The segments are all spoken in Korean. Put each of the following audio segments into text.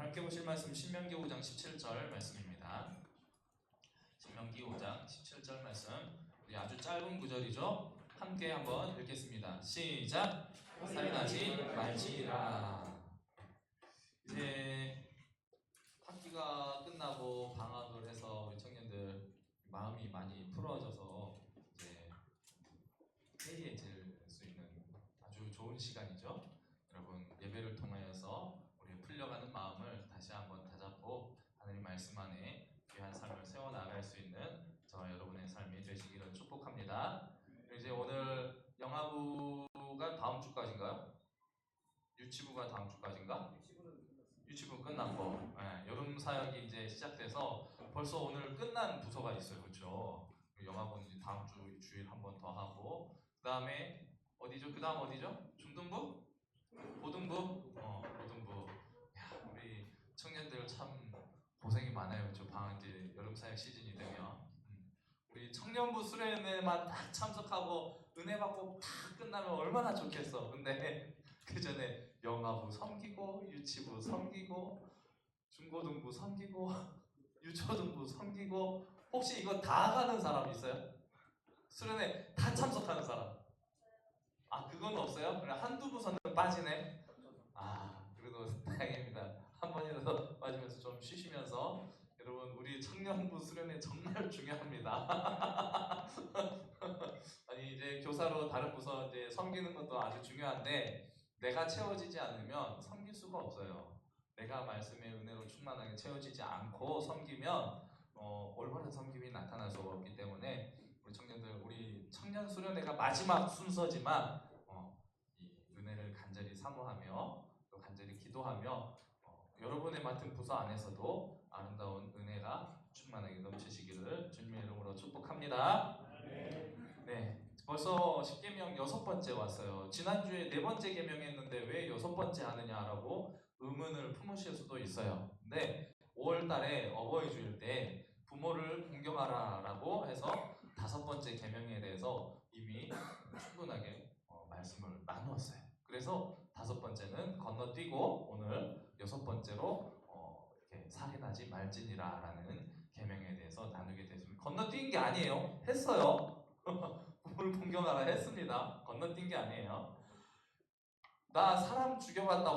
함께 보실 말씀 신명기 5장 17절 말씀입니다. 신명기 5장 17절 말씀, 아주 짧은 구절이죠. 함께 한번 읽겠습니다. 시작! 살인하지 말지니라. 이제 학기가 끝나고 방학을 해서 우리 청년들 마음이 많이 풀어져서 이제 회의해질 수 있는 아주 좋은 시간이죠. 여러분, 예배를 통하여서 우리 풀려가는 마음을 다시 한번 다잡고 하나님 말씀 안에 귀한 삶을 세워나갈 수 있는 저와 여러분의 삶이 되시기를 축복합니다. 이제 오늘 영아부가 다음 주까지인가요? 유치부가 다음 주까지인가? 유치부 끝났고, 여름 사역이 이제 시작돼서 벌써 오늘 끝난 부서가 있어요, 그렇죠? 영아부는 이제 다음 주일 한 번 더 하고, 그 다음에 어디죠? 그 다음 어디죠? 중등부? 고등부? 고등부. 야, 우리 청년들 참 고생이 많아요, 그렇죠? 방학 이제 여름 사역 시즌이 되면. 우리 청년부 수련회만 딱 참석하고 은혜 받고 딱 끝나면 얼마나 좋겠어. 근데 그 전에 영아부 섬기고 유치부 섬기고 중고등부 섬기고 유초등부 섬기고, 혹시 이거 다 가는 사람 있어요? 수련회 다 참석하는 사람? 아, 그건 없어요? 그래, 한두 부서는 빠지네. 아, 그래도 다행입니다. 한 번이라도 빠지면서 좀 쉬시면서. 여러분, 우리 청년부 수련회 정말 중요합니다. 아니, 이제 교사로 다른 부서 이제 섬기는 것도 아주 중요한데, 내가 채워지지 않으면 섬길 수가 없어요. 내가 말씀의 은혜로 충만하게 채워지지 않고 섬기면 올바른 섬김이 나타날 수가 없기 때문에, 우리 청년들, 우리 청년 수련회가 마지막 순서지만 이 은혜를 간절히 사모하며 또 간절히 기도하며 여러분의 맡은 부서 안에서도 아름다운 은혜가 충만하게 넘치시기를 주님의 이름으로 축복합니다. 네, 벌써 10계명 6번째 왔어요. 지난주에 4번째 계명했는데 왜 6번째 하느냐라고 의문을 품으실 수도 있어요. 근데 5월달에 어버이 주일 때 부모를 공경하라라고 해서 5번째 계명에 대해서 이미 충분하게 말씀을 나누었어요. 그래서 5번째는 건너뛰고 오늘 6번째로 이렇게 살인하지 말지니라라는 계명에 대해서 나누게 됐습니다. 건너뛴 게 아니에요. 했어요. 부모를 공경하라 했습니다. 건너뛴 게 아니에요. 나 사람 죽여봤다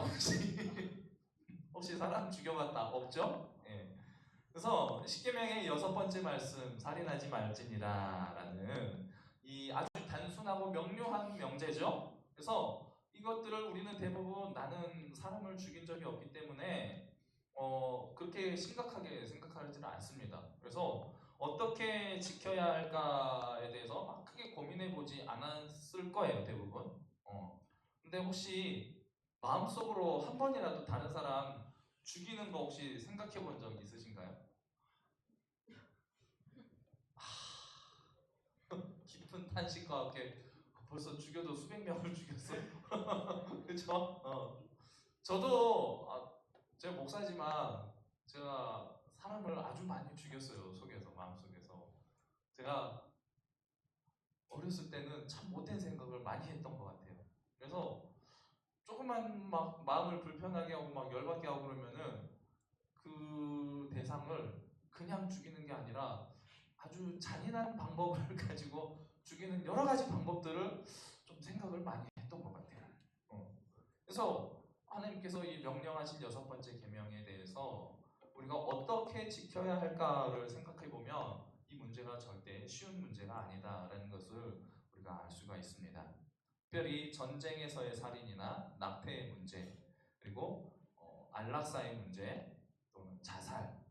혹시 사람 죽여봤다 없죠? 예. 그래서 10계명의 6번째 말씀, 살인하지 말지니라라는 이 아주 단순하고 명료한 명제죠. 그래서 이것들을 우리는 대부분 나는 사람을 죽인 적이 없기 때문에 그렇게 심각하게 생각하지는 않습니다. 그래서 어떻게 지켜야 할까에 대해서 막 크게 고민해보지 않았을 거예요, 대부분. 근데 혹시 마음속으로 한 번이라도 다른 사람 죽이는 거 혹시 생각해 본 적 있으신가요? 깊은 탄식과 함께 벌써 죽여도 수백 명을 죽였어. 그렇죠? 저도 제가 목사지만 제가 사람을 아주 많이 죽였어요. 속에서, 마음속에서. 제가 어렸을 때는 참 못된 생각을 많이 했던 것 같아요. 그래서 조금만 막 마음을 불편하게 하고 막 열받게 하고 그러면은 그 대상을 그냥 죽이는 게 아니라 아주 잔인한 방법을 가지고 죽이는 여러 가지 방법들을 좀 생각을 많이 했던 것 같아요. 그래서 하나님께서 이 명령하신 6번째 계명에 대해서 우리가 어떻게 지켜야 할까를 생각해 보면 이 문제가 절대 쉬운 문제가 아니다라는 것을 우리가 알 수가 있습니다. 특별히 전쟁에서의 살인이나 납태의 문제, 그리고 안락사의 문제, 또는 자살,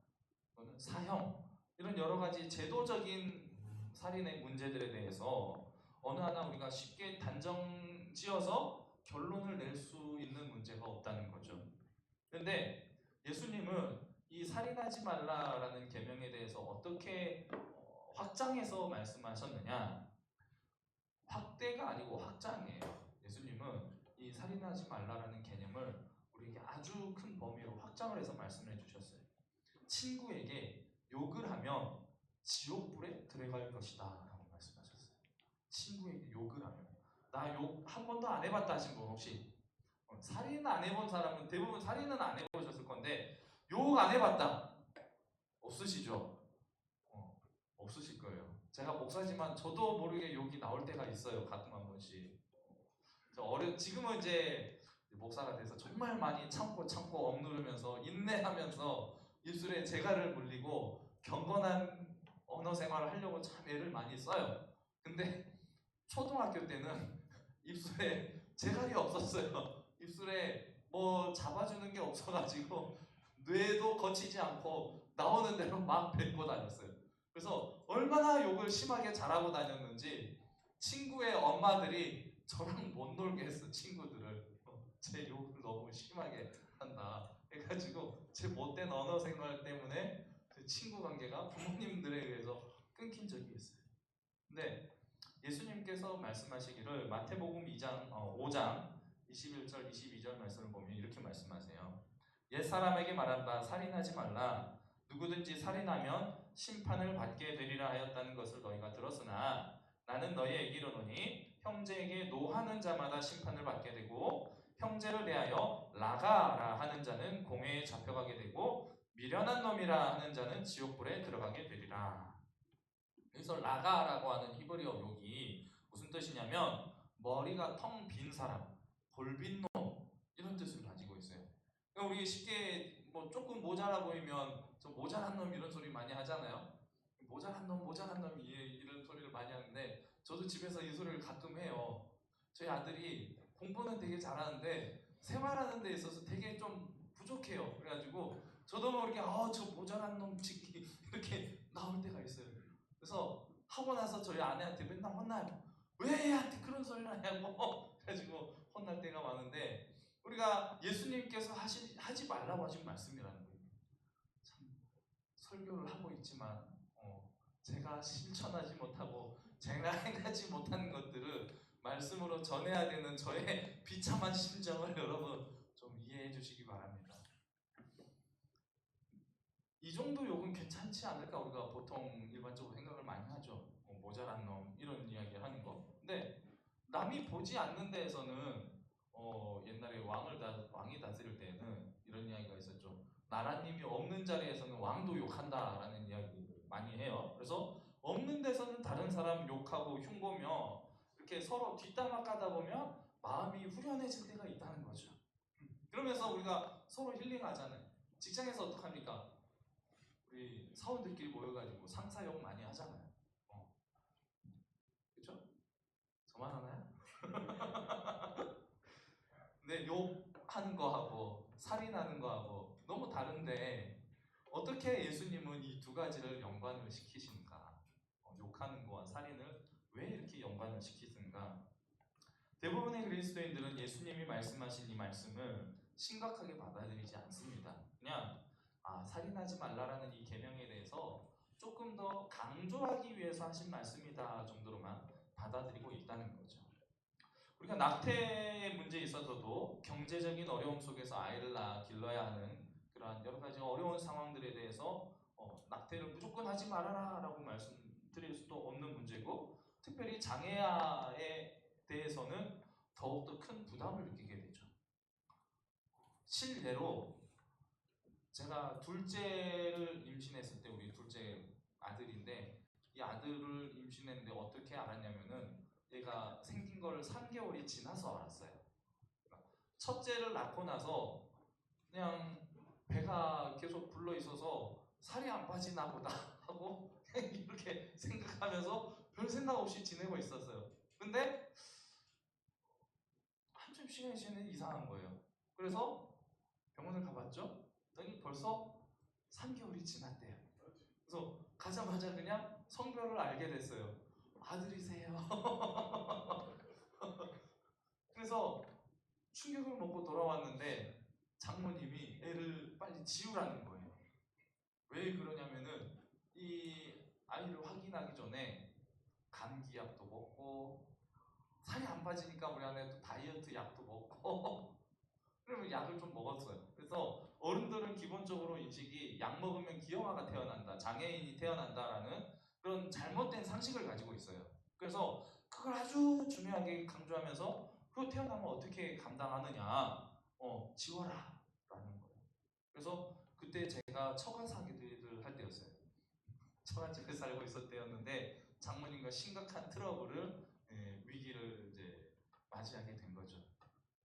또는 사형, 이런 여러 가지 제도적인 살인의 문제들에 대해서 어느 하나 우리가 쉽게 단정 지어서 결론을 낼 수 있는 문제가 없다는 거죠. 그런데 예수님은 이 살인하지 말라라는 계명에 대해서 어떻게 확장해서 말씀하셨느냐? 확대가 아니고 확장이에요. 예수님은 이 살인하지 말라라는 개념을 우리에게 아주 큰 범위로 확장을 해서 말씀해 주셨어요. 친구에게 욕을 하면 지옥불에 들어갈 것이다 라고 말씀하셨어요. 친구에게 욕을 하면. 나 욕 한 번도 안 해봤다 하신 분 혹시? 살인 안 해본 사람은 대부분 살인은 안 해보셨을 건데 유혹 안 해봤다. 없으시죠? 없으실 거예요. 제가 목사지만 저도 모르게 욕이 나올 때가 있어요. 가끔 한 번씩. 지금은 이제 목사가 돼서 정말 많이 참고 억누르면서 인내하면서 입술에 재갈을 물리고 경건한 언어 생활을 하려고 참 애를 많이 써요. 근데 초등학교 때는 입술에 재갈이 없었어요. 입술에 뭐 잡아주는 게 없어가지고 뇌도 거치지 않고 나오는 대로 막 뱉고 다녔어요. 그래서 얼마나 욕을 심하게 잘하고 다녔는지 친구의 엄마들이 저랑 못 놀게 했어. 친구들을 제 욕을 너무 심하게 한다 해가지고 제 못된 언어 생활 때문에 그 친구 관계가 부모님들에 의해서 끊긴 적이 있어요. 근데 예수님께서 말씀하시기를 마태복음 5장 21절 22절 말씀을 보면 이렇게 말씀하세요. 옛사람에게 말한다. 살인하지 말라. 누구든지 살인하면 심판을 받게 되리라 하였다는 것을 너희가 들었으나 나는 너희에게 이르노니 형제에게 노하는 자마다 심판을 받게 되고 형제를 대하여 라가라 하는 자는 공회에 잡혀가게 되고 미련한 놈이라 하는 자는 지옥불에 들어가게 되리라. 그래서 라가라고 하는 히브리어 욕이 무슨 뜻이냐면 머리가 텅 빈 사람, 볼빈 놈 이런 뜻을 가지고 있어요. 그러니까 우리 쉽게 뭐 조금 모자라 보이면 저 모자란 놈 이런 소리 많이 하잖아요. 모자란 놈 이런 소리를 많이 하는데 저도 집에서 이 소리를 가끔 해요. 저희 아들이 공부는 되게 잘하는데 생활하는 데 있어서 되게 좀 부족해요. 그래가지고 저도 모르게 저 모자란 놈 짓기 이렇게 나올 때가 있어요. 그래서 하고 나서 저희 아내한테 맨날 혼나요. 왜 얘한테 그런 소리를 하냐고. 그래가지고 혼날 때가 많은데 우리가 예수님께서 하지 말라고 하신 말씀이라는 거예요. 참 설교를 하고 있지만 제가 실천하지 못하고 제가 행하지 못하는 것들을 말씀으로 전해야 되는 저의 비참한 심정을 여러분 좀 이해해 주시기 바랍니다. 이 정도 욕은 괜찮지 않을까 우리가 보통 일반적으로 생각을 많이 하죠. 모자란 놈 이런 이야기 하는 거. 근데 남이 보지 않는 데에서는 옛날에 왕이 다스릴 때는 이런 이야기가 있었죠. 나라님이 없는 자리에서는 왕도 욕한다라는 이야기를 많이 해요. 그래서 없는 데서는 다른 사람 욕하고 흉보며 이렇게 서로 뒷담화 까다 보면 마음이 후련해질 때가 있다는 거죠. 그러면서 우리가 서로 힐링하잖아요. 직장에서 어떡합니까? 우리 사원들끼리 모여가지고 상사욕 많이 하잖아요. 그렇죠? 저만 하나요? 근데 욕하는 거하고 살인하는 거하고 너무 다른데 어떻게 예수님은 이 두 가지를 연관을 시키신가? 욕하는 거와 살인을 왜 이렇게 연관을 시키신가? 대부분의 그리스도인들은 예수님이 말씀하신 이 말씀을 심각하게 받아들이지 않습니다. 그냥 살인하지 말라라는 이 계명에 대해서 조금 더 강조하기 위해서 하신 말씀이다 정도로만 받아들이고 있다는 거죠. 우리가 낙태의 문제에 있어서도 경제적인 어려움 속에서 아이를 길러야 하는 그러한 여러 가지 어려운 상황들에 대해서 낙태를 무조건 하지 말아라 라고 말씀드릴 수도 없는 문제고 특별히 장애아에 대해서는 더욱더 큰 부담을 느끼게 되죠. 실례로 제가 둘째를 임신했을 때 우리 둘째 아들인데 이 아들을 임신했는데 어떻게 알았냐면은 얘가 생긴 걸 3개월이 지나서 알았어요. 첫째를 낳고 나서 그냥 배가 계속 불러 있어서 살이 안 빠지나 보다 하고 이렇게 생각하면서 별 생각 없이 지내고 있었어요. 근데 한참 시간이 지나면 이상한 거예요. 그래서 병원을 가봤죠. 그랬더니 벌써 3개월이 지났대요. 그래서 가자마자 그냥 성별을 알게 됐어요. 아들이세요. 그래서 충격을 먹고 돌아왔는데 장모님이 애를 빨리 지우라는 거예요. 왜 그러냐면은 이 아이를 확인하기 전에 감기약도 먹고 살이 안 빠지니까 우리 아내도 다이어트 약도 먹고 그러면 약을 좀 먹었어요. 그래서 어른들은 기본적으로 인식이 약 먹으면 기형아가 태어난다, 장애인이 태어난다라는 그런 잘못된 상식을 가지고 있어요. 그래서 그걸 아주 중요하게 강조하면서 그거 태어나면 어떻게 감당하느냐, 지워라 라는 거예요. 그래서 그 그때 제가 처가 사기를 할 때였어요. 처갓집에 살고 있을 때였는데 장모님과 심각한 트러블을 위기를 이제 맞이하게 된 거죠.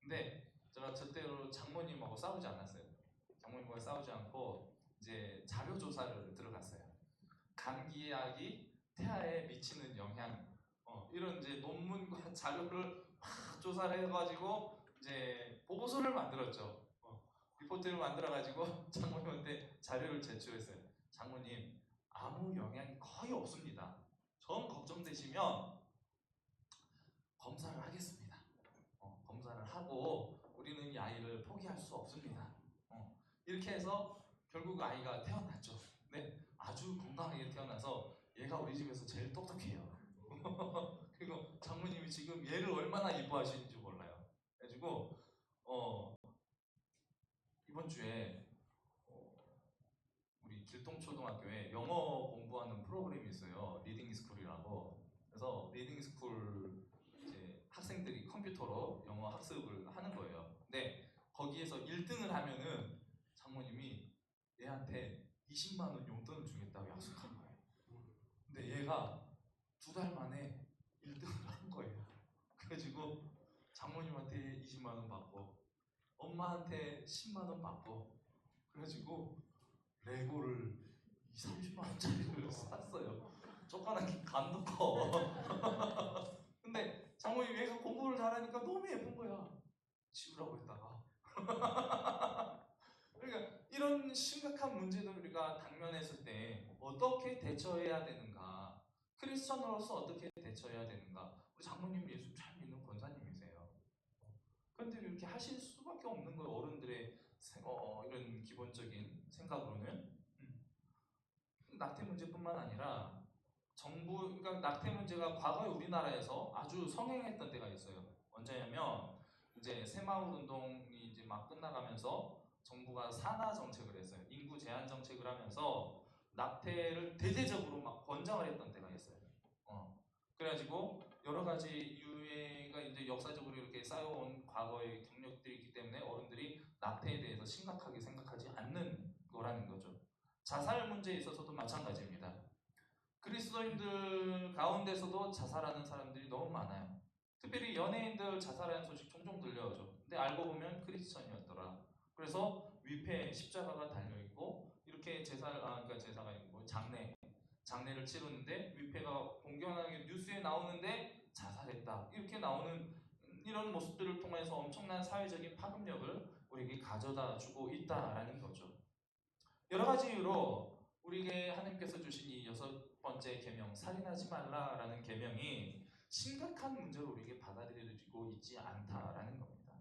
근데 제가 절대로 장모님하고 싸우지 않았어요. 장모님하고 싸우지 않고 이제 자료 조사를 들어갔어요. 감기약이 태아에 미치는 영향, 이런 이제 논문과 자료를 막 조사를 해가지고 이제 보고서를 만들었죠. 리포트를 만들어가지고 장모님한테 자료를 제출했어요. 장모님, 아무 영향이 거의 없습니다. 전 걱정되시면 검사를 하겠습니다. 검사를 하고 우리는 이 아이를 포기할 수 없습니다. 이렇게 해서 결국 아이가 태어났죠. 네, 아주 건강하게 태어나서 얘가 우리 집에서 제일 똑똑해요. 그리고 장모님이 지금 얘를 얼마나 이뻐하시는지 몰라요. 그래가지고 이번 주에 우리 길동초등학교에 영어 공부하는 프로그램이 있어요. 리딩 스쿨이라고. 그래서 리딩 스쿨 이제 학생들이 컴퓨터로 영어 학습을 하는 거예요. 근데 거기에서 1등을 하면은 장모님이 얘한테 20만 원 용돈을 주겠다고 약속한 거예요. 근데 얘가 2달 만에 1등을 한 거예요. 그래가지고 장모님한테 20만 원 받고 엄마한테 10만 원 받고 그래가지고 레고를 30만 원짜리를 샀어요. 조그맣게 간도 커. 근데 장모님이 얘가 공부를 잘하니까 너무 예쁜 거야. 지우라고 했다가. 그러니까 이런 심각한 문제들 우리가 당면했을 때 어떻게 대처해야 되는가? 크리스천으로서 어떻게 대처해야 되는가? 우리 장모님 예수 잘 믿는 권사님이세요. 그런데 이렇게 하실 수밖에 없는 거예요. 어른들의 이런 기본적인 생각으로는. 낙태 문제뿐만 아니라 그러니까 낙태 문제가 과거에 우리나라에서 아주 성행했던 때가 있어요. 언제냐면 이제 새마을 운동이 이제 막 끝나가면서 정부가 산하 정책을 했어요. 인구 제한 정책을 하면서 낙태를 대대적으로 막 권장을 했던 때가 있어요. 그래가지고 여러 가지 유해가 이제 역사적으로 이렇게 쌓여온 과거의 경력들이 있기 때문에 어른들이 낙태에 대해서 심각하게 생각하지 않는 거라는 거죠. 자살 문제에 있어서도 마찬가지입니다. 그리스도인들 가운데서도 자살하는 사람들이 너무 많아요. 특별히 연예인들 자살하는 소식 종종 들려오죠. 근데 알고 보면 크리스천이었더라. 그래서 위패에 십자가가 달려있고 이렇게 그러니까 제사가 있고 장례를 치르는데 위패가 공견하게 뉴스에 나오는데 자살했다. 이렇게 나오는 이런 모습들을 통해서 엄청난 사회적인 파급력을 우리에게 가져다 주고 있다라는 거죠. 여러 가지 이유로 우리에게 하나님께서 주신 이 6번째 계명, 살인하지 말라라는 계명이 심각한 문제로 우리에게 받아들여지고 있지 않다라는 겁니다.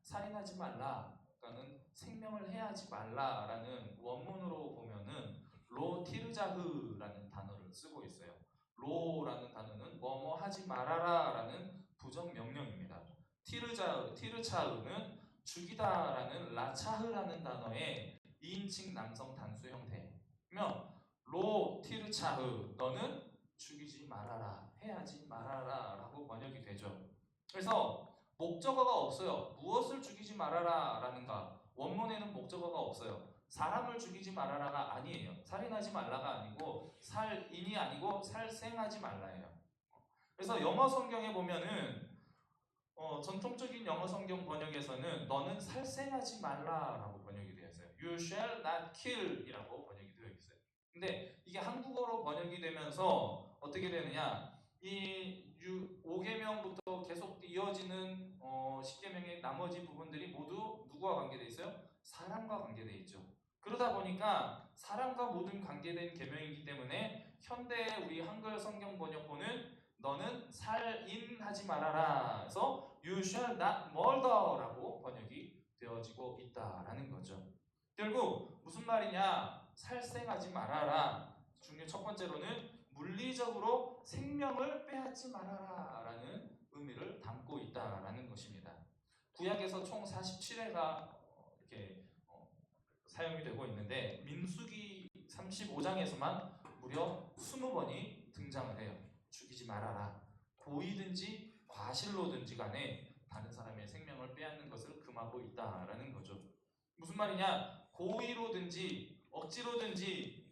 살인하지 말라는 생명을 해하지 말라라는 원문으로 보면은 로티르자흐라는 단어를 쓰고 있어요. 로라는 단어는 뭐뭐 하지 말아라라는 부정 명령입니다. 티르차흐는 죽이다라는 라차흐라는 단어의 2인칭 남성 단수 형태면 로티르차흐 너는 죽이지 말아라 해하지 말아라 라고 번역이 되죠. 그래서 목적어가 없어요. 무엇을 죽이지 말아라 라는가 원문에는 목적어가 없어요. 사람을 죽이지 말아라가 아니에요. 살인하지 말라가 아니고 살인이 아니고 살생하지 말라예요. 그래서 영어 성경에 보면은 전통적인 영어 성경 번역에서는 너는 살생하지 말라라고 번역이 되어 있어요. You shall not kill 이라고 번역이 되어 있어요. 근데 이게 한국어로 번역이 되면서 어떻게 되느냐 이 5계명부터 계속 이어지는 10계명의 나머지 부분들이 모두 누구와 관계되어 있어요? 사람과 관계되어 있죠. 그러다 보니까 사람과 모든 관계된 계명이기 때문에 현대의 우리 한글 성경 번역본은 너는 살인하지 말아라 해서 You shall not murder라고 번역이 되어지고 있다라는 거죠. 결국 무슨 말이냐? 살생하지 말아라. 중요 첫 번째로는 물리적으로 생명을 빼앗지 말아라 라는 의미를 담고 있다라는 것입니다. 구약에서 총 47회가 이렇게 사용이 되고 있는데 민수기 35장에서만 무려 20번이 등장을 해요. 죽이지 말아라. 고의든지 과실로든지 간에 다른 사람의 생명을 빼앗는 것을 금하고 있다라는 거죠. 무슨 말이냐? 고의로든지 억지로든지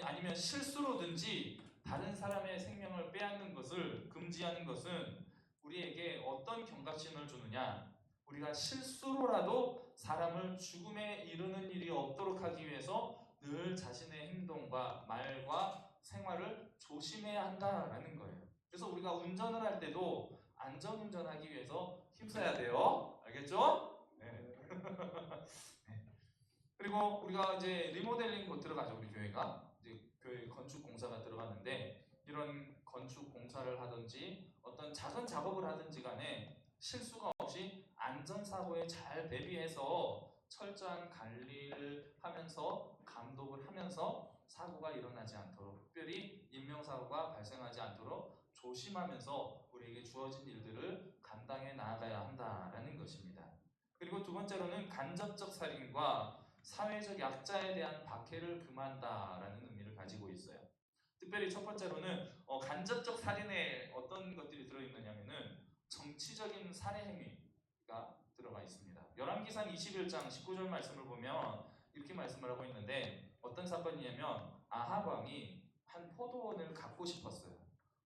아니면 실수로든지 다른 사람의 생명을 빼앗는 것을 금지하는 것은 우리에게 어떤 경각심을 주느냐? 우리가 실수로라도 사람을 죽음에 이르는 일이 없도록 하기 위해서 늘 자신의 행동과 말과 생활을 조심해야 한다라는 거예요. 그래서 우리가 운전을 할 때도 안전운전하기 위해서 힘써야 돼요. 알겠죠? 네. 그리고 우리가 이제 리모델링 곧 들어가죠. 우리 교회가 이제 교회 건축 공사가 들어가는데 이런 건축 공사를 하든지 어떤 작은 작업을 하든지 간에 실수가 없이 안전사고에 잘 대비해서 철저한 관리를 하면서 감독을 하면서 사고가 일어나지 않도록 특별히 인명사고가 발생하지 않도록 조심하면서 우리에게 주어진 일들을 감당해 나아가야 한다라는 것입니다. 그리고 두 번째로는 간접적 살인과 사회적 약자에 대한 박해를 금한다라는 의미를 가지고 있어요. 특별히 첫 번째로는 간접적 살인에 어떤 것들이 들어있느냐면은 정치적인 살해 행위가 들어가 있습니다. 열왕기상 21장 19절 말씀을 보면 이렇게 말씀을 하고 있는데 어떤 사건이냐면 아합 왕이 한 포도원을 갖고 싶었어요.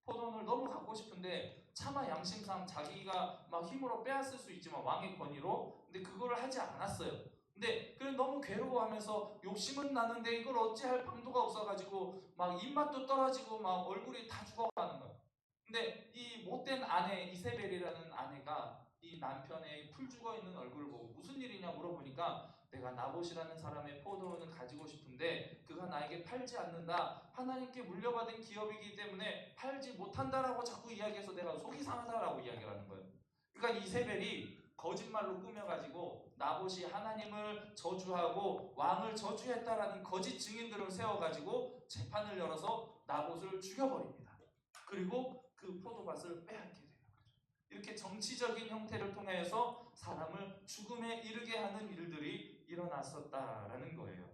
포도원을 너무 갖고 싶은데 차마 양심상 자기가 막 힘으로 빼앗을 수 있지만 왕의 권위로 근데 그거를 하지 않았어요. 근데 그래 너무 괴로워하면서 욕심은 나는데 이걸 어찌할 방도가 없어가지고 막 입맛도 떨어지고 막 얼굴이 다 죽어가는 거예요. 근데 이 못된 아내 이세벨이라는 아내가 이 남편의 풀 죽어 있는 얼굴을 보고 무슨 일이냐 물어보니까 내가 나봇이라는 사람의 포도원을 가지고 싶은데 그가 나에게 팔지 않는다. 하나님께 물려받은 기업이기 때문에 팔지 못한다라고 자꾸 이야기해서 내가 속이 상하다라고 이야기를 하는 거예요. 그러니까 이세벨이 거짓말로 꾸며가지고 나봇이 하나님을 저주하고 왕을 저주했다라는 거짓 증인들을 세워가지고 재판을 열어서 나봇을 죽여버립니다. 그리고 그 포도밭을 빼앗게 돼요. 이렇게 정치적인 형태를 통해서 사람을 죽음에 이르게 하는 일들이 일어났었다라는 거예요.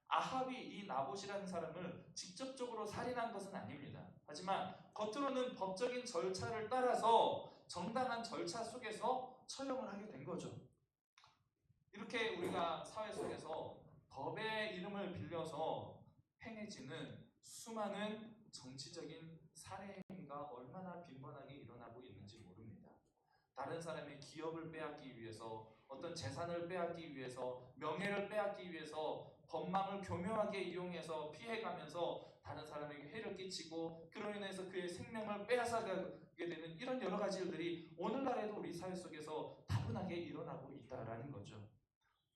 아합이 이 나봇이라는 사람을 직접적으로 살인한 것은 아닙니다. 하지만 겉으로는 법적인 절차를 따라서 정당한 절차 속에서 처형을 하게 된 거죠. 이렇게 우리가 사회 속에서 법의 이름을 빌려서 행해지는 수많은 정치적인 살해 행위가 얼마나 빈번하게 일어나고 있는지 모릅니다. 다른 사람의 기업을 빼앗기 위해서 어떤 재산을 빼앗기 위해서 명예를 빼앗기 위해서 법망을 교묘하게 이용해서 피해가면서 다른 사람에게 해를 끼치고 그로 인해서 그의 생명을 빼앗아가게 되는 이런 여러 가지 일들이 오늘날에도 우리 사회 속에서 다분하게 일어나고 있다라는 거죠.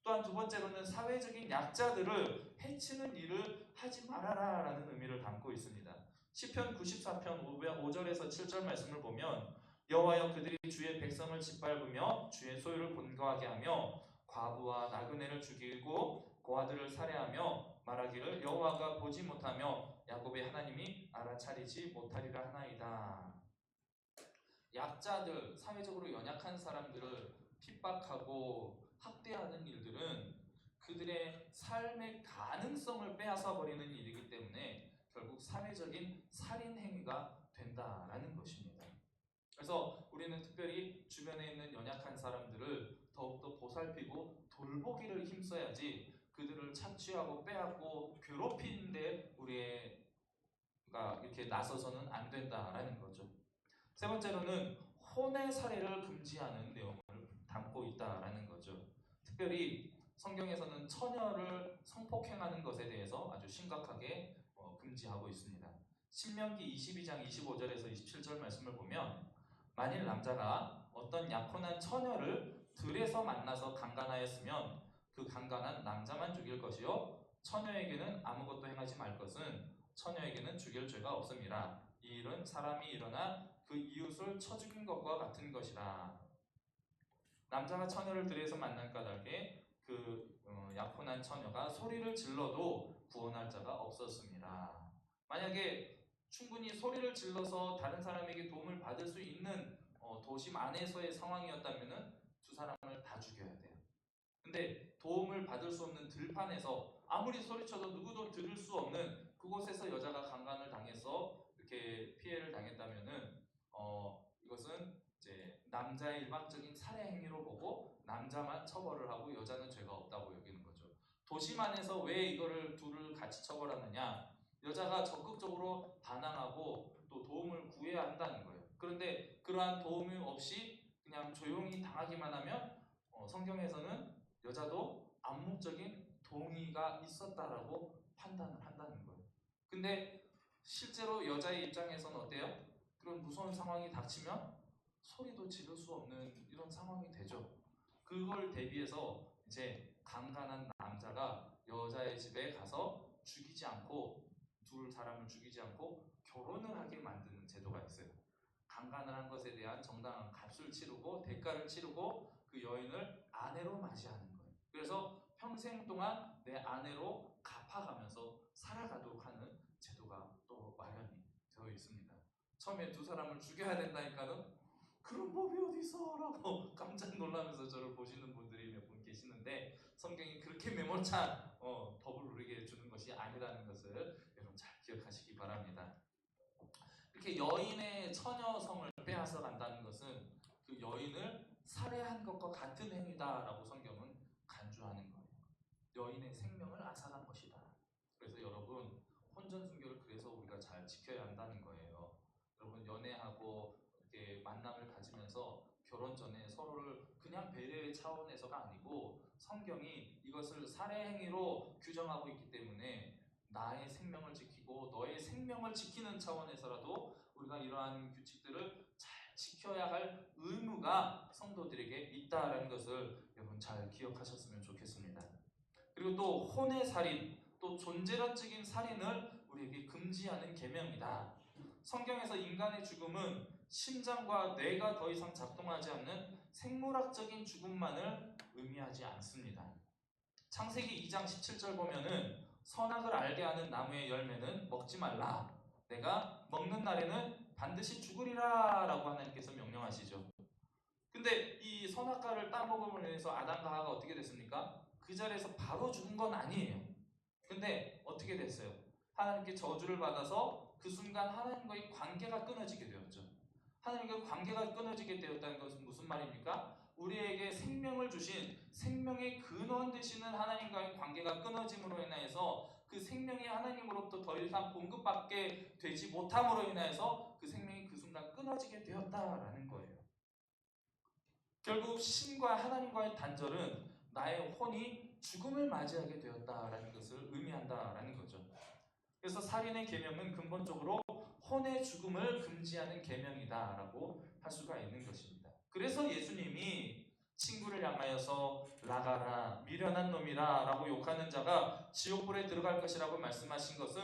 또한 두 번째로는 사회적인 약자들을 해치는 일을 하지 말아라라는 의미를 담고 있습니다. 시편 94편 5절에서 7절 말씀을 보면 여호와여 그들이 주의 백성을 짓밟으며 주의 소유를 본거하게 하며 과부와 나그네를 죽이고 고아들을 살해하며 말하기를 여호와가 보지 못하며 야곱의 하나님이 알아차리지 못하리라 하나이다. 약자들, 사회적으로 연약한 사람들을 핍박하고 학대하는 일들은 그들의 삶의 가능성을 빼앗아 버리는 일이기 때문에 결국 사회적인 살인 행위가 된다라는 것입니다. 그래서 우리는 특별히 주변에 있는 연약한 사람들을 더욱더 보살피고 돌보기를 힘써야지 그들을 착취하고 빼앗고 괴롭히는데 우리가 이렇게 나서서는 안 된다라는 거죠. 세 번째로는 혼의 살해를 금지하는 내용을 담고 있다라는 거죠. 특별히 성경에서는 처녀를 성폭행하는 것에 대해서 아주 심각하게 금지하고 있습니다. 신명기 22장 25절에서 27절 말씀을 보면 만일 남자가 어떤 약혼한 처녀를 들에서 만나서 강간하였으면 그 강간한 남자만 죽일 것이요 처녀에게는 아무것도 행하지 말 것은 처녀에게는 죽일 죄가 없음이라. 이 일은 사람이 일어나 그 이웃을 쳐 죽인 것과 같은 것이라. 남자가 처녀를 들에서 만난 까닭에 그 약혼한 처녀가 소리를 질러도 구원할 자가 없었습니다. 만약에 충분히 소리를 질러서 다른 사람에게 도움을 받을 수 있는 도심 안에서의 상황이었다면 두 사람을 다 죽여야 돼요. 근데 도움을 받을 수 없는 들판에서 아무리 소리쳐도 누구도 들을 수 없는 그곳에서 여자가 강간을 당해서 이렇게 피해를 당했다면은 이것은 이제 남자의 일방적인 살해 행위로 보고 남자만 처벌을 하고 여자는 죄가 없다고 여기는 거죠. 도심 안에서 왜 이거를 둘을 같이 처벌하느냐? 여자가 적극적으로 반항하고 또 도움을 구해야 한다는 거예요. 그런데 그러한 도움이 없이 그냥 조용히 당하기만 하면 성경에서는 여자도 암묵적인 동의가 있었다라고 판단을 한다는 거예요. 근데 실제로 여자의 입장에서는 어때요? 그런 무서운 상황이 닥치면 소리도 지를 수 없는 이런 상황이 되죠. 그걸 대비해서 이제 강간한 남자가 여자의 집에 가서 죽이지 않고 둘 사람을 죽이지 않고 결혼을 하게 만드는 제도가 있어요. 강간을 한 것에 대한 정당한 값을 치르고 대가를 치르고 그 여인을 아내로 맞이하는 거예요. 그래서 평생 동안 내 아내로 갚아가면서 살아가도록 하는 제도가 또 마련이 되어 있습니다. 처음에 두 사람을 죽여야 된다니까는 그런 법이 어디 있어라고 깜짝 놀라면서 저를 보시는 분들이 몇 분 계시는데 성경이 그렇게 매몰찬 법을 우리에게 주는 것이 아니라는 것을 여러분 잘 기억하시기 바랍니다. 이렇게 여인의 처녀성을 빼앗아 간다는 것은 그 여인을 살해한 것과 같은 행위다라고 성경은 간주하는 거예요. 여인의 생명을 앗아간 것이다. 그래서 여러분 혼전 순결을 그래서 우리가 잘 지켜야 한다는 거예요. 여러분 연애하고 이렇게 만남을 가지면서 결혼 전에 서로를 그냥 배려의 차원에서가 아니고 성경이 이것을 살해 행위로 규정하고 있기 때문에 나의 생명을 지키고 너의 생명을 지키는 차원에서라도 우리가 이러한 규칙들을 잘 지켜야 할 의무가 성도들에게 있다라는 것을 여러분 잘 기억하셨으면 좋겠습니다. 그리고 또 혼의 살인, 또 존재론적인 살인을 우리에게 금지하는 계명이다. 성경에서 인간의 죽음은 심장과 뇌가 더 이상 작동하지 않는 생물학적인 죽음만을 의미하지 않습니다. 창세기 2장 17절 보면은 선악을 알게 하는 나무의 열매는 먹지 말라. 내가 먹는 날에는 반드시 죽으리라 라고 하나님께서 명령하시죠. 근데 이 선악과를 따먹음으로 인해서 아담과 하와가 어떻게 됐습니까? 그 자리에서 바로 죽은 건 아니에요. 근데 어떻게 됐어요? 하나님께 저주를 받아서 그 순간 하나님과의 관계가 끊어지게 되었죠. 하나님과 관계가 끊어지게 되었다는 것은 무슨 말입니까? 우리에게 생명을 주신 생명의 근원 되시는 하나님과의 관계가 끊어짐으로 인하여서 그 생명이 하나님으로부터 더 이상 공급받게 되지 못함으로 인하여서 그 생명이 그 순간 끊어지게 되었다라는 거예요. 결국 신과 하나님과의 단절은 나의 혼이 죽음을 맞이하게 되었다라는 것을 의미한다라는 거죠. 그래서 살인의 계명은 근본적으로 혼의 죽음을 금지하는 계명이다라고 할 수가 있는 것입니다. 그래서 예수님이 친구를 향하여서 나가라 미련한 놈이라 라고 욕하는 자가 지옥불에 들어갈 것이라고 말씀하신 것은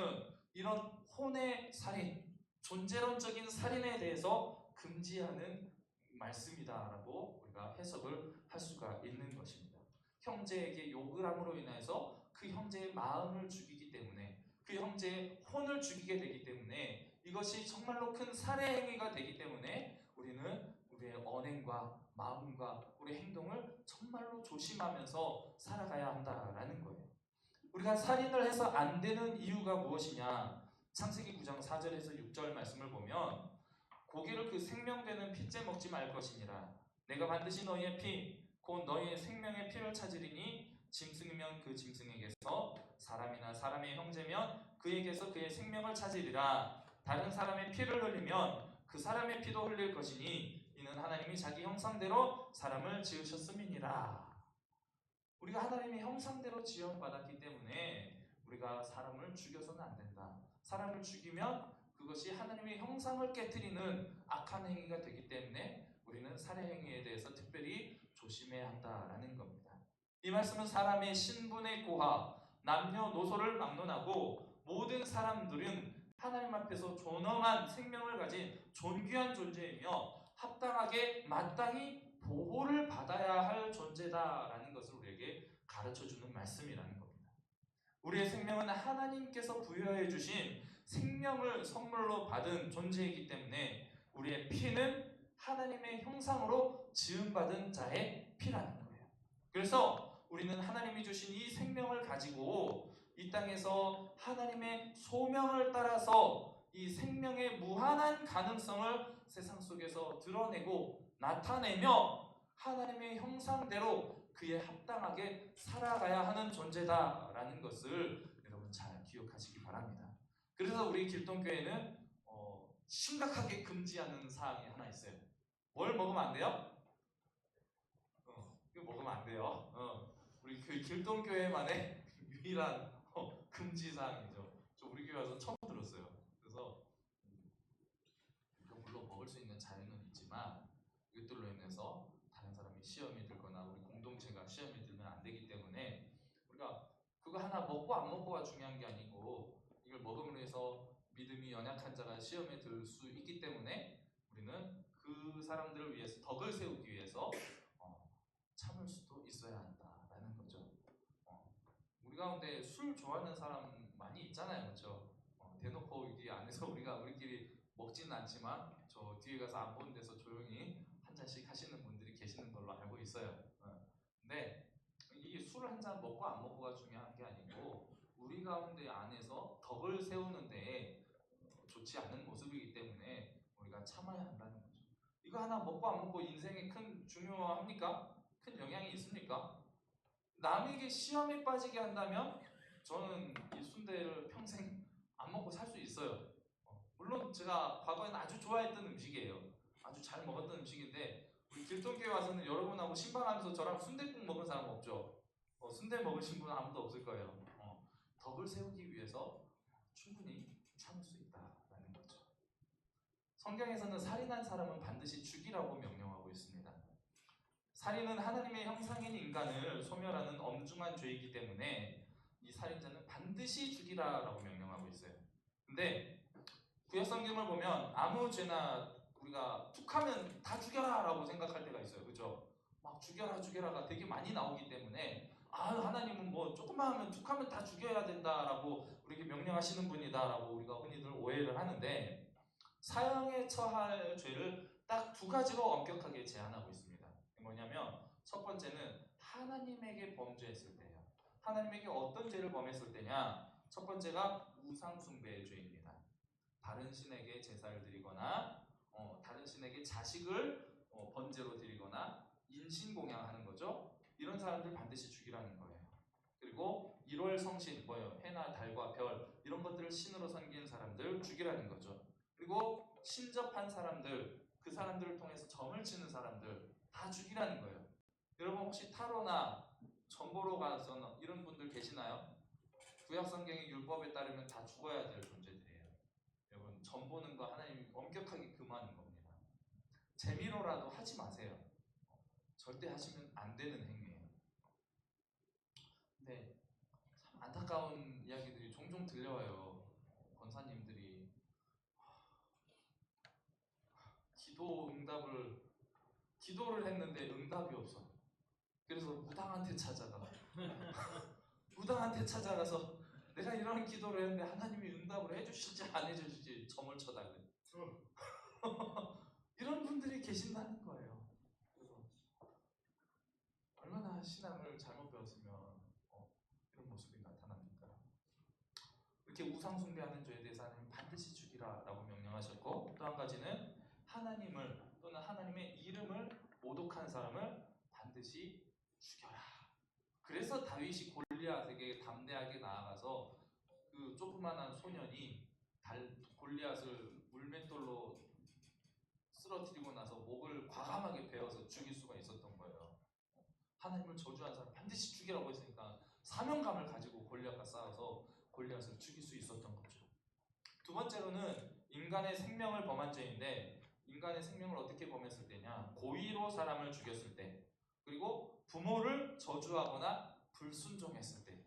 이런 혼의 살인, 존재론적인 살인에 대해서 금지하는 말씀이다라고 우리가 해석을 할 수가 있는 것입니다. 형제에게 욕을 함으로 인해서 그 형제의 마음을 죽이기 때문에 그 형제의 혼을 죽이게 되기 때문에 이것이 정말로 큰 살해 행위가 되기 때문에 우리는 우리의 언행과 마음과 우리의 행동을 정말로 조심하면서 살아가야 한다라는 거예요. 우리가 살인을 해서 안 되는 이유가 무엇이냐? 창세기 9장 4절에서 6절 말씀을 보면 고기를 그 생명되는 피째 먹지 말 것이니라. 내가 반드시 너희의 피, 곧 너희의 생명의 피를 찾으리니 짐승이면 그 짐승에게서 사람이나 사람의 형제면 그에게서 그의 생명을 찾으리라. 다른 사람의 피를 흘리면 그 사람의 피도 흘릴 것이니 이는 하나님이 자기 형상대로 사람을 지으셨음이니라. 우리가 하나님의 형상대로 지음받았기 때문에 우리가 사람을 죽여서는 안 된다. 사람을 죽이면 그것이 하나님의 형상을 깨트리는 악한 행위가 되기 때문에 우리는 살해 행위에 대해서 특별히 조심해야 한다라는 겁니다. 이 말씀은 사람의 신분의 고하, 남녀노소를 막론하고 모든 사람들은 하나님 앞에서 존엄한 생명을 가진 존귀한 존재이며 합당하게 마땅히 보호를 받아야 할 존재다라는 것을 우리에게 가르쳐주는 말씀이라는 겁니다. 우리의 생명은 하나님께서 부여해 주신 생명을 선물로 받은 존재이기 때문에 우리의 피는 하나님의 형상으로 지음받은 자의 피라는 거예요. 그래서 우리는 하나님이 주신 이 생명을 가지고 이 땅에서 하나님의 소명을 따라서 이 생명의 무한한 가능성을 세상 속에서 드러내고 나타내며 하나님의 형상대로 그에 합당하게 살아가야 하는 존재다라는 것을 여러분 잘 기억하시기 바랍니다. 그래서 우리 길동교회는 심각하게 금지하는 사항이 하나 있어요. 뭘 먹으면 안 돼요? 이거 먹으면 안 돼요. 우리 길동교회만의 유일한 금지 사항이죠. 저 우리 교회 와서 처음 들었어요. 그래서 물론 먹을 수 있는 자유는 있지만 이것들로 인해서 다른 사람이 시험이 들거나 우리 공동체가 시험이 들면 안 되기 때문에 우리가 그거 하나 먹고 안 먹고가 중요한 게 아니고 이걸 먹음으로 해서 믿음이 연약한 자가 시험에 들 수 있기 때문에 우리는 그 사람들을 위해서 덕을 세우기 위해서 참을 수도 있어야 한다라는 거죠. 우리 가운데 술 좋아하는 사람 많이 있잖아요, 그렇죠? 대놓고 여기 안에서 우리끼리 먹지는 않지만 저 뒤에 가서 안 보는 데서 조용히 한 잔씩 하시는 분들이 계시는 걸로 알고 있어요. 근데 이 술을 한 잔 먹고 안 먹고가 중요한 게 아니고 우리 가운데 안에서 덕을 세우는 데에 좋지 않은 모습이기 때문에 우리가 참아야 한다는 거죠. 이거 하나 먹고 안 먹고 인생에 큰 중요합니까? 큰 영향이 있습니까? 남에게 시험에 빠지게 한다면 저는 이 순대를 평생 안 먹고 살 수 있어요. 물론 제가 과거에는 아주 좋아했던 음식이에요. 아주 잘 먹었던 음식인데 우리 길동교회 와서는 여러분하고 신방하면서 저랑 순댓국 먹은 사람 없죠? 순대 먹으신 분은 아무도 없을 거예요. 덕을 세우기 위해서 충분히 참을 수 있다라는 거죠. 성경에서는 살인한 사람은 반드시 죽이라고 명령하고 있습니다. 살인은 하나님의 형상인 인간을 소멸하는 엄중한 죄이기 때문에 이 살인자는 반드시 죽이라라고 명령하고 있어요. 근데 구약 성경을 보면 아무 죄나 우리가 툭하면 다 죽여라라고 생각할 때가 있어요. 그죠? 막 죽여라가 되게 많이 나오기 때문에 하나님은 뭐 조금만 하면 툭하면 다 죽여야 된다라고 우리에게 명령하시는 분이다라고 우리가 흔히들 오해를 하는데 사형에 처할 죄를 딱 두 가지로 엄격하게 제한하고 있습니다. 뭐냐면 첫 번째는 하나님에게 범죄했을 때예요. 하나님에게 어떤 죄를 범했을 때냐? 첫 번째가 우상숭배의 죄입니다. 다른 신에게 제사를 드리거나 다른 신에게 자식을 번제로 드리거나 인신공양하는 거죠. 이런 사람들 반드시 죽이라는 거예요. 그리고 1월 성신 해나 달과 별 이런 것들을 신으로 섬기는 사람들 죽이라는 거죠. 그리고 신접한 사람들, 그 사람들을 통해서 점을 치는 사람들 다 죽이라는 거예요. 여러분 혹시 타로나 점보러 가서 이런 분들 계시나요? 구약 성경의 율법에 따르면 다 죽어야 될 존재들이에요. 여러분 점 보는 거 하나님이 엄격하게 금하는 겁니다. 재미로라도 하지 마세요. 절대 하시면 안 되는 행위예요. 근데 참 안타까운 이야기들이 종종 들려와요. 권사님들이 기도를 했는데 응답이 없어. 그래서 무당한테 찾아가서 내가 이런 기도를 했는데 하나님이 응답을 해주실지 안 해주실지 점을 쳐달래. 이런 분들이 계신다는 거예요. 그래서 얼마나 신앙을 잘못 배웠으면 이런 모습이 나타납니까? 이렇게 우상숭배하는 죄에 대해서 하나님 반드시 죽이라라고 명령하셨고 또 한 가지는 하나님을 또는 하나님의 이름을 모독한 사람을 반드시 죽여라. 그래서 다윗이 골리앗에게 담대하게 나아가서 그 조그만한 소년이 골리앗을 물맷돌로 쓰러뜨리고 나서 목을 과감하게 베어서 죽일 수가 있었던 거예요. 하나님을 저주한 사람 반드시 죽이라고 했으니까 사명감을 가지고 골리앗과 싸워서 골리앗을 죽일 수 있었던 거죠. 두 번째로는 인간의 생명을 범한 죄인데 인간의 생명을 어떻게 범했을 때냐? 고의로 사람을 죽였을 때 그리고 부모를 저주하거나 불순종했을 때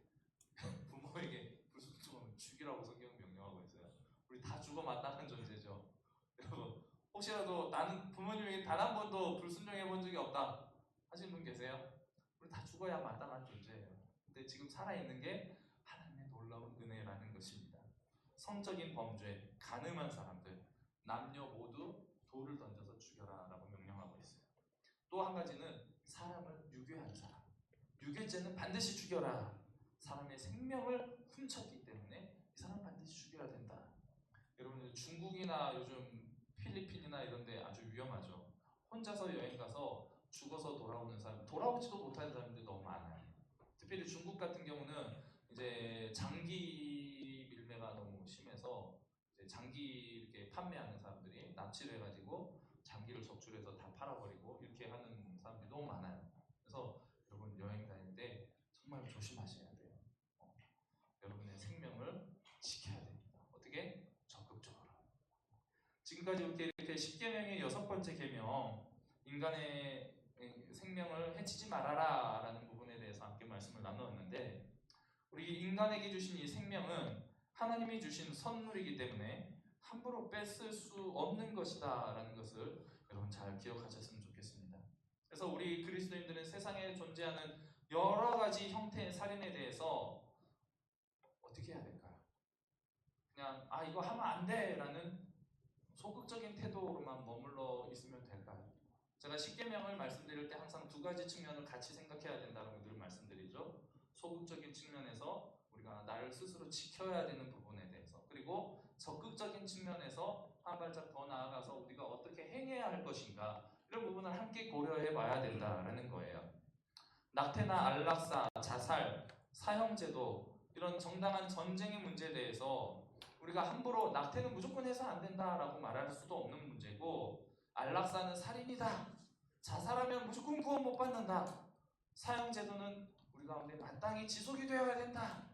부모에게 불순종하면 죽이라고 성경은 명령하고 있어요. 우리 다 죽어 마땅한 존재죠. 여러분 혹시라도 나는 부모님에게 단 한 번도 불순종해 본 적이 없다 하시는 분 계세요? 우리 다 죽어야 마땅한 존재예요. 근데 지금 살아있는 게 하나님의 놀라운 은혜라는 것입니다. 성적인 범죄, 가늠한 사람들, 남녀 모두 돌을 던져서 죽여라 라고 명령하고 있어요. 또 한 가지는 사람을 유괴한 사람, 유괴죄는 반드시 죽여라. 사람의 생명을 훔쳤기 때문에 이 사람 반드시 죽여야 된다. 여러분 중국이나 요즘 필리핀이나 이런 데 아주 위험하죠. 혼자서 여행 가서 죽어서 돌아오는 사람, 돌아오지도 못하는 사람들이 너무 많아요. 특별히 중국 같은 경우는 이제 장기 밀매가 너무 심해서 이제 장기 이렇게 판매하는 사람들이 납치를 해가지고 장기를 적출해서 다 팔아버리고 이렇게 하는 사람들이 너무 많아요. 그래서 여러분 여행 다닐 때 정말 조심하셔야 돼요. 여러분의 생명을 지켜야 됩니다. 어떻게? 적극적으로. 지금까지 이렇게 10계명의 6번째 계명, 인간의 생명을 해치지 말아라 라는 부분에 대해서 함께 말씀을 나누었는데, 우리 인간에게 주신 이 생명은 하나님이 주신 선물이기 때문에 함부로 뺏을 수 없는 것이다 라는 것을 여러분 잘 기억하셨으면 좋겠습니다. 그래서 우리 그리스도인들은 세상에 존재하는 여러 가지 형태의 살인에 대해서 어떻게 해야 될까요? 그냥 이거 하면 안 돼 라는 소극적인 태도로만 머물러 있으면 될까요? 제가 10계명을 말씀드릴 때 항상 두 가지 측면을 같이 생각해야 된다는 걸 늘 말씀드리죠. 소극적인 측면에서 우리가 나를 스스로 지켜야 되는 부분에 대해서, 그리고 적극적인 측면에서 한 발짝 더 나아가서 우리가 어떻게 행해야 할 것인가, 이런 부분을 함께 고려해 봐야 된다라는 거예요. 낙태나 안락사, 자살, 사형제도, 이런 정당한 전쟁의 문제에 대해서 우리가 함부로 낙태는 무조건 해서 안 된다라고 말할 수도 없는 문제고, 안락사는 살인이다, 자살하면 무조건 구원 못 받는다, 사형제도는 우리 가운데 마땅히 지속이 되어야 된다,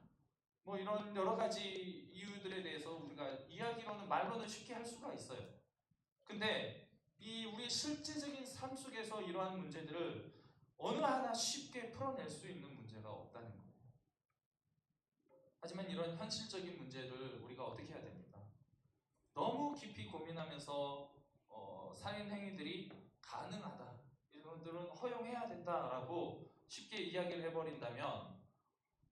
뭐 이런 여러 가지 이유들에 대해서 우리가 이야기로는 말로는 쉽게 할 수가 있어요. 근데 이 우리 실제적인 삶 속에서 이러한 문제들을 어느 하나 쉽게 풀어낼 수 있는 문제가 없다는 거예요. 하지만 이런 현실적인 문제를 우리가 어떻게 해야 됩니까? 너무 깊이 고민하면서 살인 행위들이 가능하다, 이것들은 허용해야 된다라고 쉽게 이야기를 해버린다면,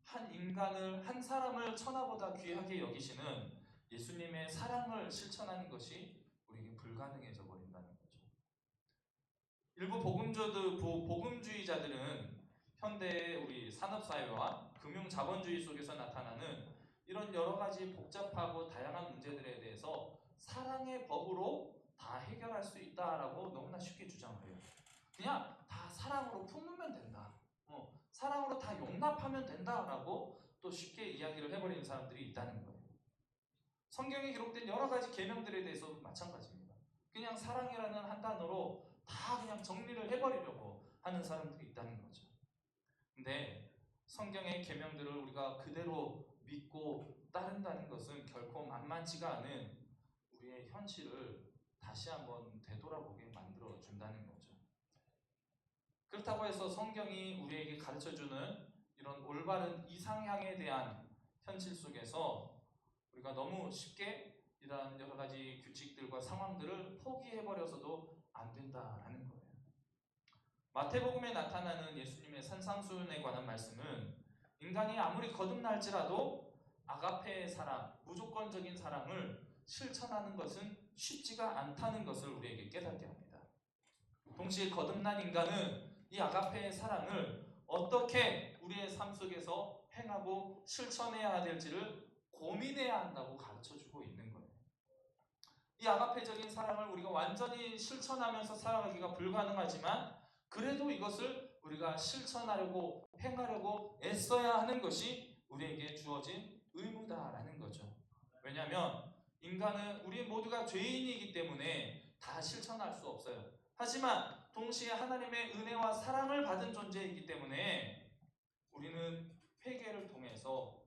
한 인간을, 한 사람을 천하보다 귀하게 여기시는 예수님의 사랑을 실천하는 것이 우리에게 불가능해져 버린다는 거죠. 일부 복음주의자들은 현대의 우리 산업사회와 금융자본주의 속에서 나타나는 이런 여러 가지 복잡하고 다양한 문제들에 대해서 사랑의 법으로 다 해결할 수 있다라고 너무나 쉽게 주장을 해요. 그냥 다 사랑으로 품으면 된다, 사랑으로 다 용납하면 된다라고 또 쉽게 이야기를 해버리는 사람들이 있다는 거예요. 성경에 기록된 여러 가지 계명들에 대해서도 마찬가지입니다. 그냥 사랑이라는 한 단어로 다 그냥 정리를 해버리려고 하는 사람들이 있다는 거죠. 근데 성경의 계명들을 우리가 그대로 믿고 따른다는 것은 결코 만만치가 않은 우리의 현실을 다시 한번 되돌아보게 만들어 준다는 거죠. 그렇다고 해서 성경이 우리에게 가르쳐주는 이런 올바른 이상향에 대한 현실 속에서 우리가 너무 쉽게 이러한 여러 가지 규칙들과 상황들을 포기해버려서도 안 된다라는 거예요. 마태복음에 나타나는 예수님의 산상수훈에 관한 말씀은 인간이 아무리 거듭날지라도 아가페의 사랑, 무조건적인 사랑을 실천하는 것은 쉽지가 않다는 것을 우리에게 깨닫게 합니다. 동시에 거듭난 인간은 이 아가페의 사랑을 어떻게 우리의 삶 속에서 행하고 실천해야 될지를 고민해야 한다고 가르쳐주고 있는 거예요. 이 아가페적인 사랑을 우리가 완전히 실천하면서 살아가기가 불가능하지만, 그래도 이것을 우리가 실천하려고 행하려고 애써야 하는 것이 우리에게 주어진 의무다라는 거죠. 왜냐하면 인간은 우리 모두가 죄인이기 때문에 다 실천할 수 없어요. 하지만 동시에 하나님의 은혜와 사랑을 받은 존재이기 때문에 우리는 회개를 통해서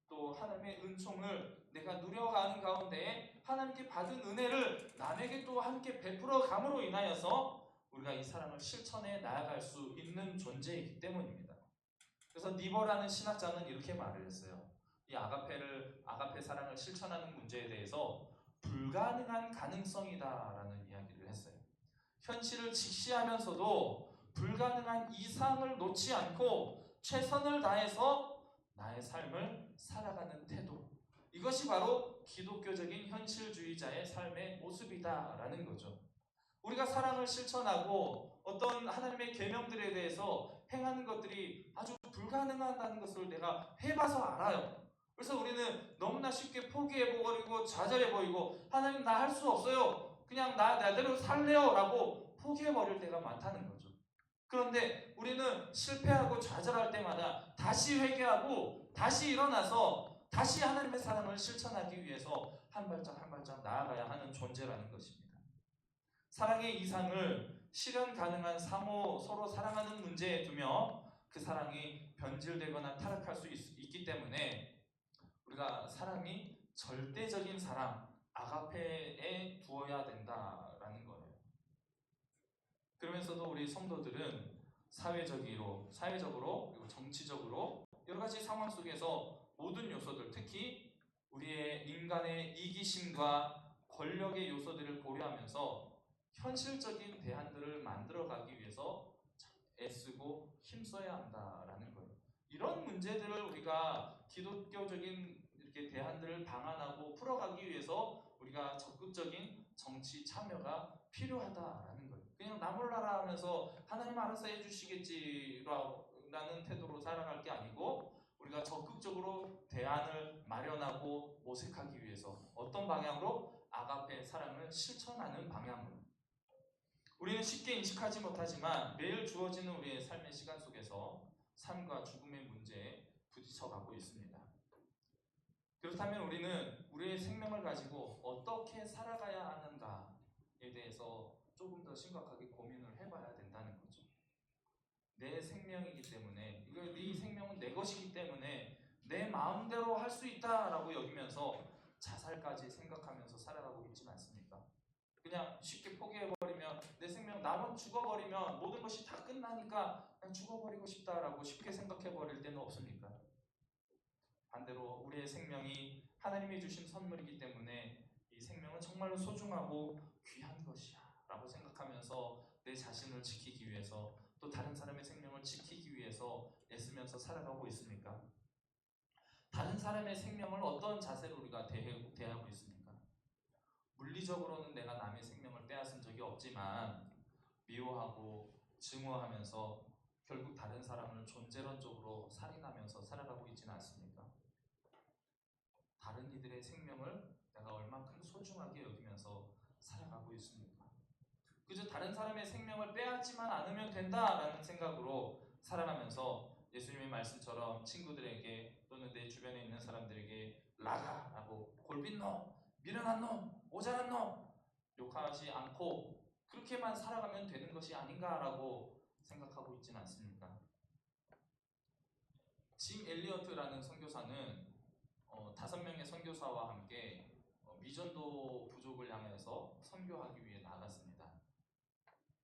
또 하나님의 은총을 내가 누려가는 가운데 하나님께 받은 은혜를 남에게 또 함께 베풀어 감으로 인하여서 우리가 이 사랑을 실천해 나아갈 수 있는 존재이기 때문입니다. 그래서 니버라는 신학자는 이렇게 말을 했어요. 이 아가페 사랑을 실천하는 문제에 대해서 불가능한 가능성이다라는 이야기를 했어요. 현실을 직시하면서도 불가능한 이상을 놓지 않고 최선을 다해서 나의 삶을 살아가는 태도, 이것이 바로 기독교적인 현실주의자의 삶의 모습이다라는 거죠. 우리가 사랑을 실천하고 어떤 하나님의 계명들에 대해서 행하는 것들이 아주 불가능하다는 것을 내가 해봐서 알아요. 그래서 우리는 너무나 쉽게 포기해버리고 좌절해버리고, 하나님 나 할 수 없어요, 그냥 나대로 살래요 라고 포기해버릴 때가 많다는 거죠. 그런데 우리는 실패하고 좌절할 때마다 다시 회개하고 다시 일어나서 다시 하나님의 사랑을 실천하기 위해서 한 발짝 한 발짝 나아가야 하는 존재라는 것입니다. 사랑의 이상을 실현 가능한 상호 서로 사랑하는 문제에 두며 그 사랑이 변질되거나 타락할 수 있기 때문에 우리가 사랑이 절대적인 사랑, 아가페에 두어야 된다라는 거예요. 그러면서도 우리 성도들은 사회적으로 그리고 정치적으로 여러 가지 상황 속에서 모든 요소들, 특히 우리의 인간의 이기심과 권력의 요소들을 고려하면서 현실적인 대안들을 만들어가기 위해서 애쓰고 힘써야 한다라는 거예요. 이런 문제들을 우리가 기독교적인 이렇게 대안들을 방안하고 풀어가기 위해서 우리가 적극적인 정치 참여가 필요하다라는 거예요. 그냥 나 몰라라 하면서 하나님 알아서 해주시겠지라는 태도로 살아갈 게 아니고 우리가 적극적으로 대안을 마련하고 모색하기 위해서 어떤 방향으로 아가페 사랑을 실천하는 방향으로 우리는 쉽게 인식하지 못하지만 매일 주어지는 우리의 삶의 시간 속에서 삶과 죽음의 문제에 부딪혀가고 있습니다. 그렇다면 우리는 우리의 생명을 가지고 어떻게 살아가야 하는가에 대해서 조금 더 심각하게 고민을 해봐야 된다는 거죠. 내 생명이기 때문에 이 생명은 내 것이기 때문에 내 마음대로 할 수 있다라고 여기면서 자살까지 생각하면서 살아가고 있지는 않습니까? 그냥 쉽게 포기해버리면 내 생명 나만 죽어버리면 모든 것이 다 끝나니까 그냥 죽어버리고 싶다라고 쉽게 생각해버릴 때는 없습니까? 반대로 우리의 생명이 하나님이 주신 선물이기 때문에 이 생명은 정말로 소중하고 귀한 것이야 라고 생각하면서 내 자신을 지키기 위해서 또 다른 사람의 생명을 지키기 위해서 애쓰면서 살아가고 있습니까? 다른 사람의 생명을 어떤 자세로 우리가 대하고 있습니까? 물리적으로는 내가 남의 생명을 빼앗은 적이 없지만 미워하고 증오하면서 결국 다른 사람을 존재론적으로 살인하면서 살아가고 있지는 않습니까? 다른 이들의 생명을 내가 얼만큼 소중하게 여기면서 살아가고 있습니까? 그저 다른 사람의 생명을 빼앗지만 않으면 된다라는 생각으로 살아가면서 예수님의 말씀처럼 친구들에게 또는 내 주변에 있는 사람들에게 나가라고 골빈 놈, 미련한 놈, 모자란 놈 욕하지 않고 그렇게만 살아가면 되는 것이 아닌가라고 생각하고 있지는 않습니까? 짐 엘리어트라는 선교사는 5명의 선교사와 함께 미전도 부족을 향해서 선교하기 위해 나갔습니다.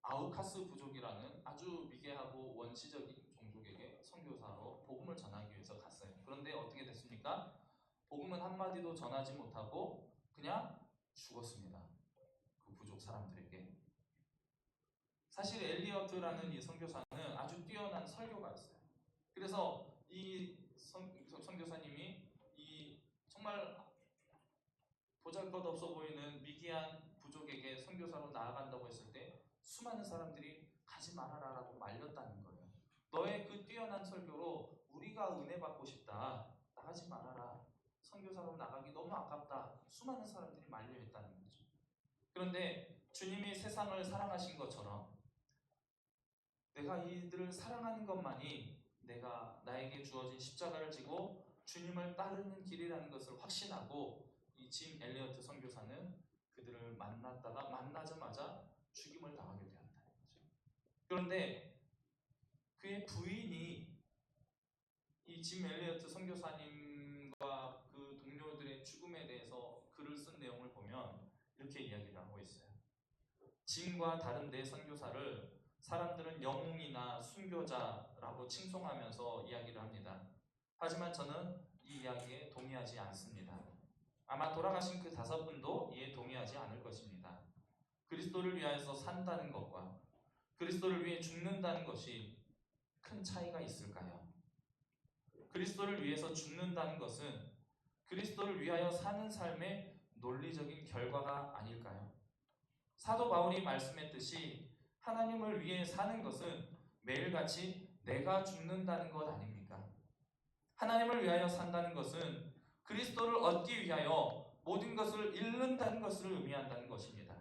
아우카스 부족이라는 아주 미개하고 원시적인 종족에게 선교사로 복음을 전하기 위해서 갔어요. 그런데 어떻게 됐습니까? 복음은 한마디도 전하지 못하고 그냥 죽었습니다. 그 부족 사람들에게. 사실 엘리어트라는 이 선교사는 아주 뛰어난 설교가였어요. 그래서 이 선교사님이 이 정말 보잘것없어 보이는 미개한 부족에게 선교사로 나아간다고 했을 때 수많은 사람들이 가지 말아라라고 말렸다는 거예요. 너의 그 뛰어난 설교로 우리가 은혜 받고 싶다. 나가지 말아라. 선교사로 나가기 너무 아깝다. 수많은 사람들이 만류했다는 거죠. 그런데 주님이 세상을 사랑하신 것처럼 내가 이들을 사랑하는 것만이 내가 나에게 주어진 십자가를 지고 주님을 따르는 길이라는 것을 확신하고 이 짐 엘리어트 선교사는 그들을 만나자마자 죽임을 당하게 되었다는 거죠. 그런데 그의 부인이 이 짐 엘리어트 선교사님과 그 동료들의 죽음에 대해서 글을 쓴 내용을 보면 이렇게 이야기를 하고 있어요. 짐과 다른 네 선교사를 사람들은 영웅이나 순교자라고 칭송하면서 이야기를 합니다. 하지만 저는 이 이야기에 동의하지 않습니다. 아마 돌아가신 그 5분도 이에 동의하지 않을 것입니다. 그리스도를 위하여서 산다는 것과 그리스도를 위해 죽는다는 것이 큰 차이가 있을까요? 그리스도를 위해서 죽는다는 것은 그리스도를 위하여 사는 삶의 논리적인 결과가 아닐까요? 사도 바울이 말씀했듯이 하나님을 위해 사는 것은 매일같이 내가 죽는다는 것 아닙니까? 하나님을 위하여 산다는 것은 그리스도를 얻기 위하여 모든 것을 잃는다는 것을 의미한다는 것입니다.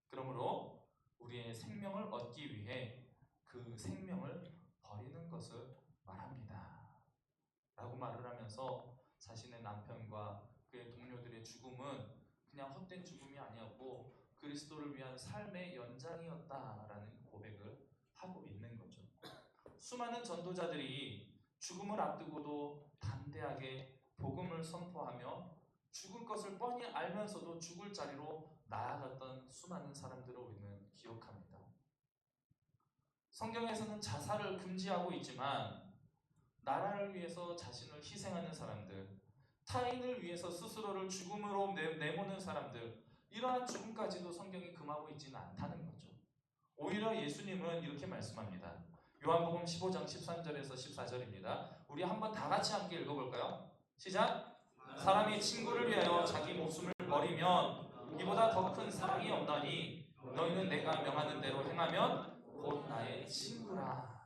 그러므로 우리의 생명을 얻기 위해 그 그 생명을 버리는 것을 말합니다. 라고 말을 하면서 자신의 남편과 그의 동료들의 죽음은 그냥 헛된 죽음이 아니었고 그리스도를 위한 삶의 연장이었다라는 고백을 하고 있는 거죠. 수많은 전도자들이 죽음을 앞두고도 담대하게 복음을 선포하며 죽을 것을 뻔히 알면서도 죽을 자리로 나아갔던 수많은 사람들을 우리는 기억합니다. 성경에서는 자살을 금지하고 있지만 나라를 위해서 자신을 희생하는 사람들, 타인을 위해서 스스로를 죽음으로 내모는 사람들, 이러한 죽음까지도 성경이 금하고 있지는 않다는 거죠. 오히려 예수님은 이렇게 말씀합니다. 요한복음 15장 13절에서 14절입니다. 우리 한번 다 같이 함께 읽어볼까요? 시작! 사람이 친구를 위하여 자기 목숨을 버리면 이보다 더 큰 사랑이 없나니 너희는 내가 명하는 대로 행하면 곧 나의 친구라.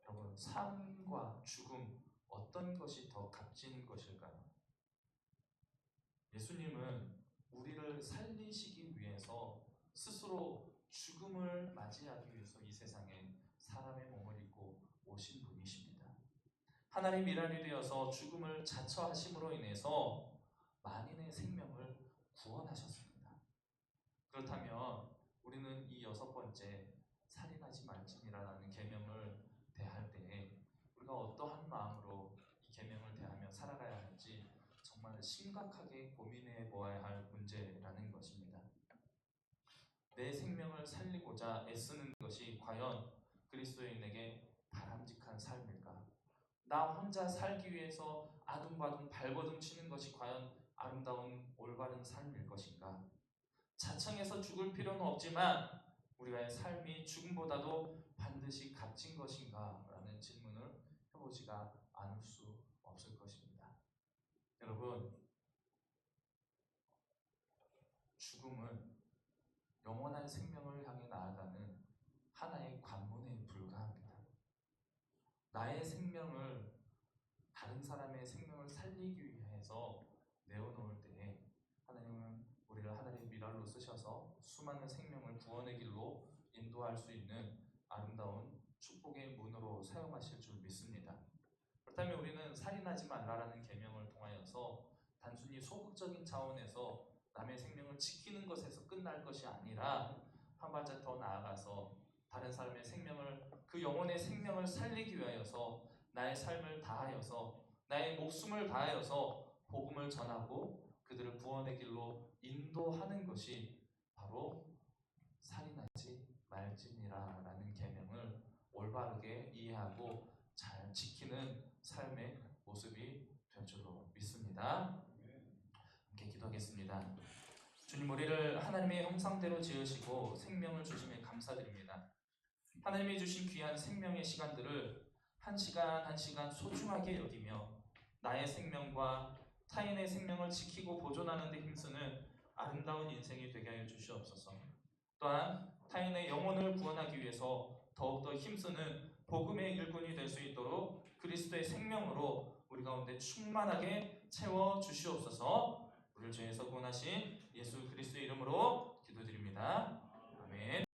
여러분, 삶과 죽음 어떤 것이 더 값진 것일까요? 예수님은 우리를 살리시기 위해서 스스로 죽음을 맞이하기 위해서 이 세상에 사람의 몸을 입고 오신 분이십니다. 하나님 일환이 되어서 죽음을 자처하심으로 인해서 만인의 생명을 구원하셨습니다. 그렇다면 우리는 이 6번째 살인하지 말지니라는 계명을 대할 때 우리가 어떠한 마음으로 이 계명을 대하며 살아가야 할지 정말 심각하게 고민해 보아야 할 문제라는 것입니다. 내 생명을 살리고자 애쓰는 것이 과연 그리스도인에게 바람직한 삶일까? 나 혼자 살기 위해서 아둥바둥 발버둥 치는 것이 과연 아름다운 올바른 삶일 것인가? 자청해서 죽을 필요는 없지만 우리의 삶이 죽음보다도 반드시 값진 것인가? 라는 질문을 해보지가 않을 수 없을 것입니다. 여러분, 죽음은 영원한 생명을 향해 나아가는 하나의 관문에 불과합니다. 나의 생명을 다른 사람의 생명을 살리기 위해서 내어놓을 때에 하나님은 우리를 하나님의 미랄로 쓰셔서 수많은 생명을 구원의 길로 인도할 수 있는 아름다운 축복의 문으로 사용하실 줄 믿습니다. 그렇다면 우리는 살인하지 말라라는 계명을 통하여서 단순히 소극적인 차원에서 남의 생명을 지키는 것에서 끝날 것이 아니라 한 발짝 더 나아가서 다른 사람의 생명을, 그 영혼의 생명을 살리기 위하여서 나의 삶을 다하여서 나의 목숨을 다하여서 복음을 전하고 그들을 구원의 길로 인도하는 것이 바로 살인하지 말지니라라는 계명을 올바르게 이해하고 잘 지키는 삶의 모습이 될 줄로 믿습니다. 함께 기도하겠습니다. 주님, 우리를 하나님의 형상대로 지으시고 생명을 주심에 감사드립니다. 하나님이 주신 귀한 생명의 시간들을 한 시간 한 시간 소중하게 여기며 나의 생명과 타인의 생명을 지키고 보존하는 데 힘쓰는 아름다운 인생이 되게 하여 주시옵소서. 또한 타인의 영혼을 구원하기 위해서 더욱더 힘쓰는 복음의 일꾼이 될 수 있도록 그리스도의 생명으로 우리 가운데 충만하게 채워 주시옵소서. 우리를 죄에서 구원하신 예수 그리스도의 이름으로 기도드립니다. 아멘.